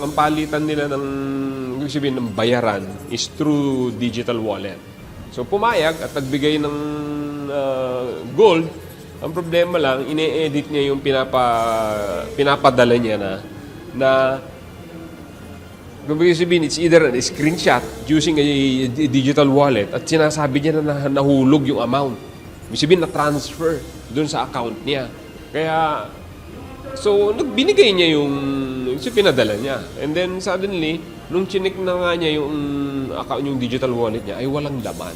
Ang palitan nila ibig sabihin ng bayaran is through digital wallet. So pumayag at nagbigay ng gold. Ang problema lang, ine-edit niya yung pinapadala niya na ibig sabihin, it's either a screenshot using a digital wallet at sinasabi niya na nahulog yung amount. Ibig sabihin, na-transfer dun sa account niya. Kaya, so, nagbinigay niya yung pinadala niya. And then, suddenly, nung chinik na nga niya yung digital wallet niya, ay walang laman.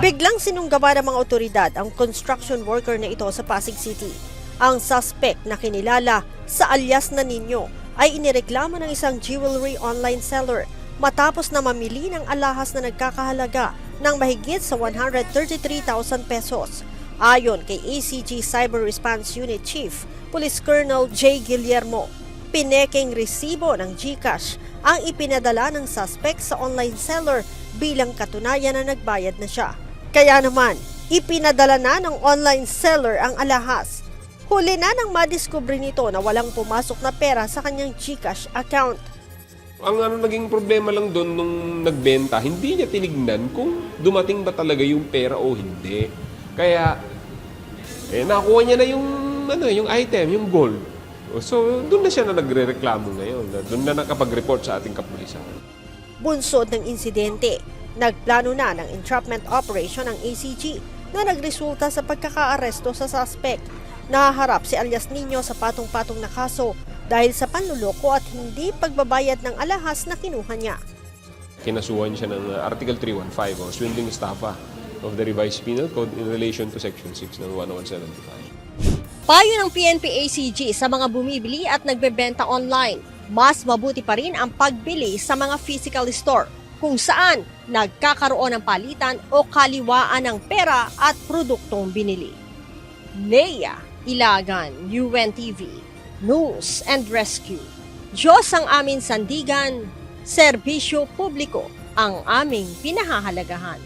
Biglang sinunggaban ng mga otoridad ang construction worker na ito sa Pasig City. Ang suspect na kinilala sa alias na Nino ay inireklamo ng isang jewelry online seller matapos na mamili ng alahas na nagkakahalaga ng mahigit sa 133,000 pesos. Ayon kay ACG Cyber Response Unit Chief, Police Colonel J. Guillermo, pinekeng resibo ng GCash ang ipinadala ng suspect sa online seller bilang katunayan na nagbayad na siya. Kaya naman, ipinadala na ng online seller ang alahas. Huli na nang madiskubre nito na walang pumasok na pera sa kanyang GCash account. Ang naging problema lang doon nung nagbenta, hindi niya tinignan kung dumating ba talaga yung pera o hindi. Kaya, nakuha niya na yung item, yung gold. So, doon na siya na nagre-reklamo ngayon. Doon na nakapag-report sa ating kapulisan. Bunsod ng insidente, nagplano na ng entrapment operation ng ACG na nagresulta sa pagkakaaresto sa suspect. Nahaharap si alias Nino sa patong-patong na kaso dahil sa panluloko at hindi pagbabayad ng alahas na kinuha niya. Kinasuhan siya ng Article 315 o swindling estafa of the Revised Penal Code in relation to Section 6 ng 10175. Payo ng PNP-ACG sa mga bumibili at nagbebenta online, mas mabuti pa rin ang pagbili sa mga physical store kung saan nagkakaroon ng palitan o kaliwaan ng pera at produktong binili. Leia Ilagan, UNTV, News and Rescue. Diyos ang aming sandigan, serbisyo publiko ang aming pinahahalagahan.